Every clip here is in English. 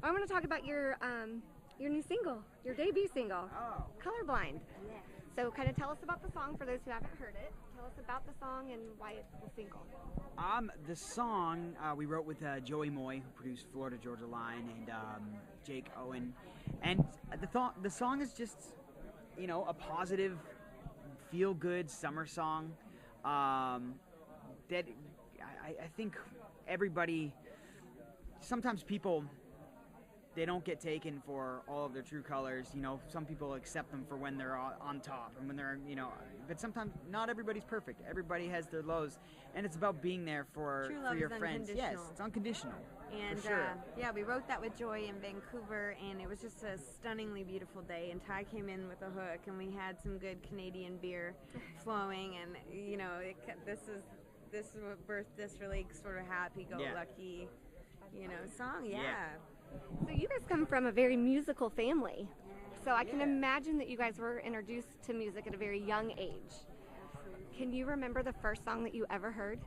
I want to talk about your new single, your debut single, Oh. Colorblind. Yeah. So kind of tell us about the song for those who haven't heard it. Tell us about the song and why it's the single. The song we wrote with Joey Moy, who produced Florida Georgia Line, and Jake Owen, and the song is just, a positive, feel-good summer song. That I think everybody. Sometimes people, they don't get taken for all of their true colors. Some people accept them for when they're on top and when they're, but sometimes not everybody's perfect. Everybody has their lows, and it's about being there for your friends. Yes, it's unconditional. And for sure. we wrote that with Joy in Vancouver, and it was just a stunningly beautiful day. And Ty came in with a hook, and we had some good Canadian beer flowing, and this is what birthed this really sort of happy-go-lucky, song. Yeah. So you guys come from a very musical family. So I can imagine that you guys were introduced to music at a very young age. Can you remember the first song that you ever heard?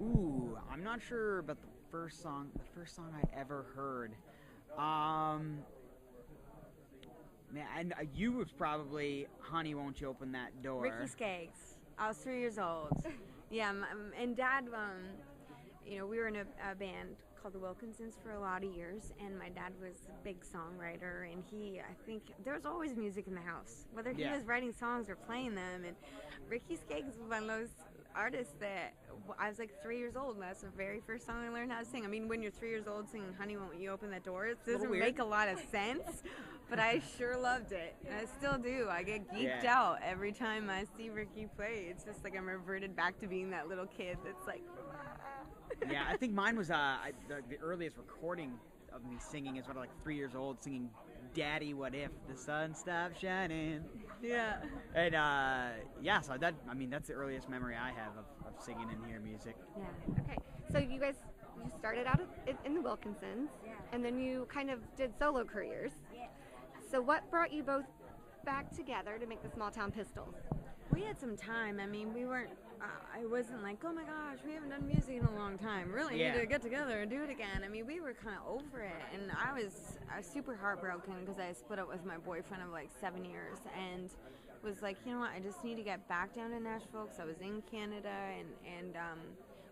Ooh, I'm not sure about the first song I ever heard. Man, you was probably "Honey, Won't You Open That Door." Ricky Skaggs. I was 3 years old. Yeah, and Dad, we were in a band called the Wilkinsons for a lot of years, and my dad was a big songwriter, and I think there was always music in the house, whether he was writing songs or playing them. And Ricky Skaggs was one of those artists that I was like 3 years old, and that's the very first song I learned how to sing. I mean, when you're 3 years old singing "Honey, Won't You Open That Door," it doesn't make a lot of sense, but I sure loved it, and I still do. I get geeked out every time I see Ricky play. It's just like I'm reverted back to being that little kid that's like, yeah, I think mine was the earliest recording of me singing is when I was like 3 years old, singing "Daddy, What If the Sun Stopped Shining." Yeah. And so that's the earliest memory I have of singing and hearing music. Yeah. Okay, so you started out in the Wilkinsons, and then you kind of did solo careers. Yeah. So what brought you both back together to make the Small Town Pistols? We had some time. I mean, we weren't, I wasn't like, oh my gosh, we haven't done music in a long time. Really need to get together and do it again. I mean, we were kind of over it. And I was super heartbroken because I split up with my boyfriend of like 7 years and was like, you know what, I just need to get back down to Nashville because I was in Canada and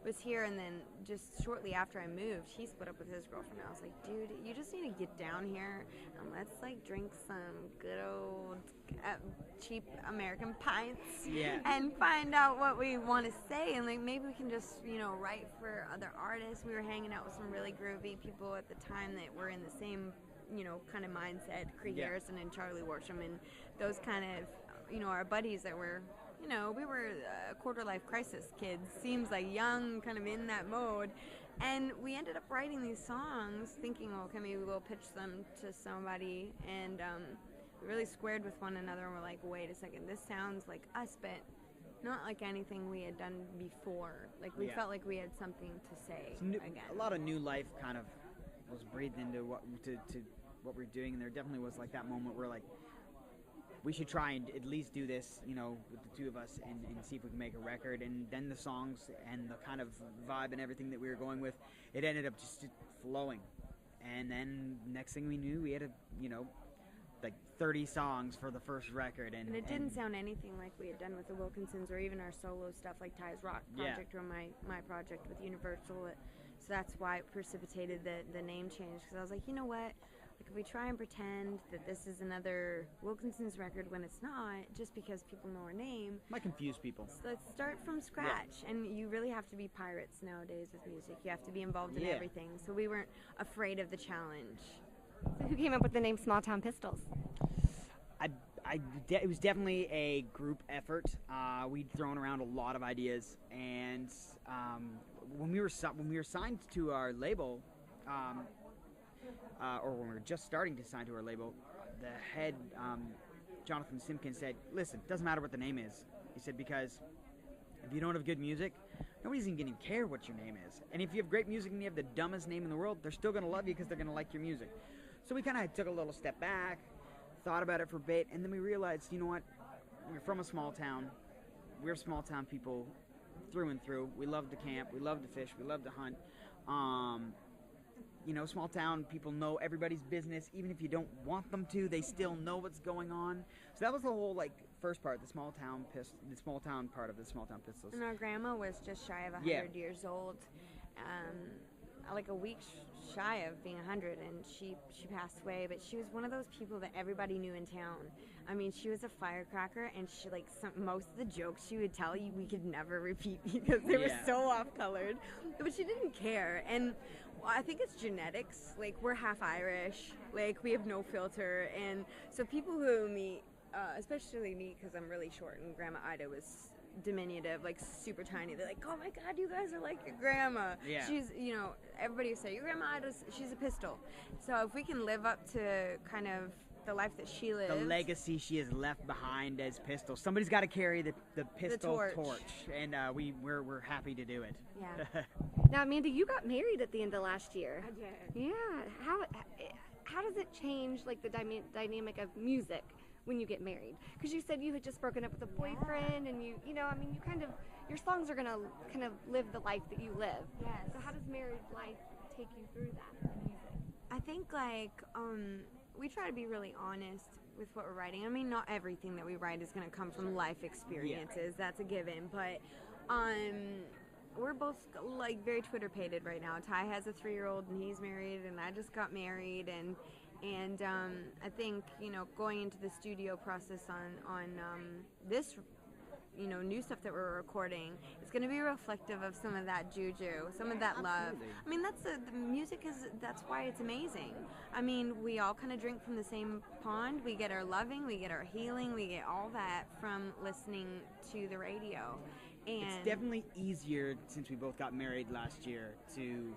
was here. And then just shortly after I moved, he split up with his girlfriend. I was like, dude, you just need to get down here and let's like drink some good old cheap American pints and find out what we want to say, and like maybe we can just write for other artists. We were hanging out with some really groovy people at the time that were in the same kind of mindset, Cree Harrison and Charlie Worsham, and those kind of our buddies that were we were quarter life crisis kids, seems like young, kind of in that mode. And we ended up writing these songs thinking, okay, maybe we'll pitch them to somebody, and we really squared with one another, and we're like, wait a second, this sounds like us, but not like anything we had done before. Like we felt like we had something to say again. A lot of new life kind of was breathed into what we're doing, and there definitely was like that moment where like we should try and at least do this, with the two of us and see if we can make a record. And then the songs and the kind of vibe and everything that we were going with, it ended up just flowing. And then next thing we knew, we had like 30 songs for the first record. And it didn't sound anything like we had done with the Wilkinsons or even our solo stuff like Ty's Rock project or my project with Universal. So that's why it precipitated the name change, because I was like, you know what? Like, if we try and pretend that this is another Wilkinsons record when it's not, just because people know our name, might confuse people. So let's start from scratch. And you really have to be pirates nowadays with music. You have to be involved in everything. So we weren't afraid of the challenge. So who came up with the name Small Town Pistols? It was definitely a group effort. We'd thrown around a lot of ideas, and when we were signed to our label, or when we were just starting to sign to our label, the head, Jonathan Simpkins, said, listen, it doesn't matter what the name is. He said, because if you don't have good music, nobody's even going to care what your name is. And if you have great music and you have the dumbest name in the world, they're still going to love you because they're going to like your music. So we kind of took a little step back, thought about it for a bit, and then we realized, you know what, we're from a small town. We're small town people through and through. We love to camp. We love to fish. We love to hunt. small town people know everybody's business, even if you don't want them to. They still know what's going on. So that was the whole first part, the small town part of the Small Town Pistols. And our grandma was just shy of 100 years old, like a week shy of being 100, and she passed away. But she was one of those people that everybody knew in town. I mean, she was a firecracker, and she most of the jokes she would tell you we could never repeat because they were so off-colored. But she didn't care, and I think it's genetics. We're half Irish. We have no filter, and so people who meet, especially me, because I'm really short, and Grandma Ida was diminutive, super tiny. They're like, oh my God, you guys are like your grandma. Yeah. She's, everybody say your grandma Ida's, she's a pistol. So if we can live up to kind of the life that she lived, the legacy she has left behind as Pistol. Somebody's got to carry the Pistol torch, and we're happy to do it. Yeah. Now, Amanda, you got married at the end of last year. I did. Yeah. How does it change the dynamic of music when you get married? Because you said you had just broken up with a boyfriend, and you kind of, your songs are gonna kind of live the life that you live. Yes. So how does married life take you through that in music? I think we try to be really honest with what we're writing. I mean, not everything that we write is going to come from life experiences. That's a given. But we're both very Twitter-pated right now. Ty has a 3-year-old and he's married, and I just got married, and I think going into the studio process on this new stuff that we're recording, it's going to be reflective of some of that juju, some of that love. I mean, the music that's why it's amazing. I mean, we all kind of drink from the same pond. We get our loving, we get our healing, we get all that from listening to the radio. And it's definitely easier, since we both got married last year, to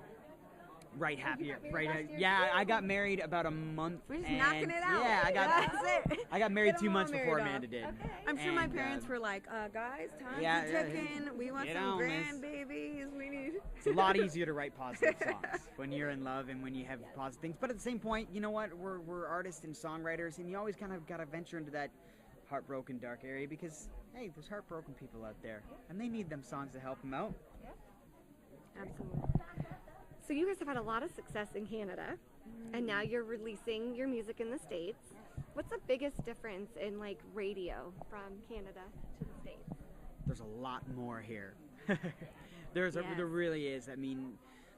write happier. I got married about a month. We're just knocking it out. Yeah, I got married 2 months before Amanda did. Okay. I'm sure my parents were like, guys, time's ticking. We want some grandbabies. We need. It's a lot easier to write positive songs when you're in love and when you have positive things. But at the same point, you know what? We're artists and songwriters, and you always kind of got to venture into that heartbroken, dark area because, hey, there's heartbroken people out there, and they need them songs to help them out. Absolutely. So you guys have had a lot of success in Canada, and now you're releasing your music in the States. What's the biggest difference in radio from Canada to the States? There's a lot more here. There really is. I mean,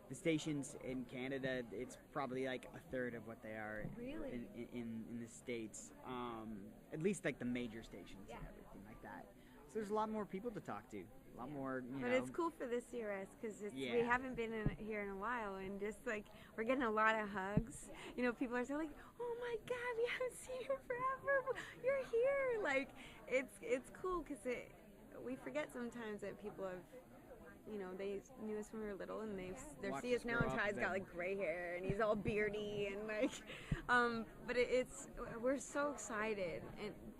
the stations in Canada, it's probably a third of what they are in the States. At least the major stations and everything like that. So there's a lot more people to talk to. A lot more, But it's cool for this CRS because we haven't been here in a while, and just we're getting a lot of hugs. People are saying "Oh my God, we haven't seen you forever. You're here!" It's cool because we forget sometimes that people have, they knew us when we were little, and they see us now. And Ty's got gray hair, and he's all beardy, and but we're so excited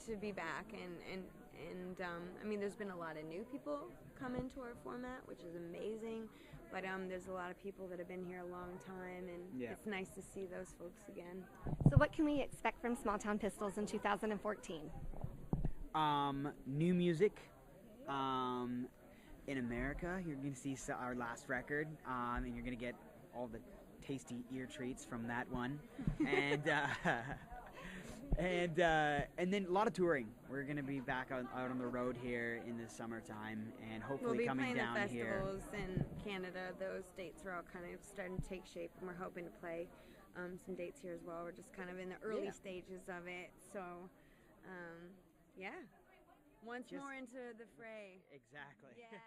to be back, and I mean, there's been a lot of new people come into our format, which is amazing, but there's a lot of people that have been here a long time, and it's nice to see those folks again. So what can we expect from Small Town Pistols in 2014? New music. In America, you're going to see our last record, and you're going to get all the tasty ear treats from that one. And then a lot of touring. We're going to be back out on the road here in the summertime, and hopefully coming down here. We'll be playing the festivals in Canada. Those dates are all kind of starting to take shape, and we're hoping to play some dates here as well. We're just kind of in the early stages of it. So, once more into the fray. Exactly. Yeah.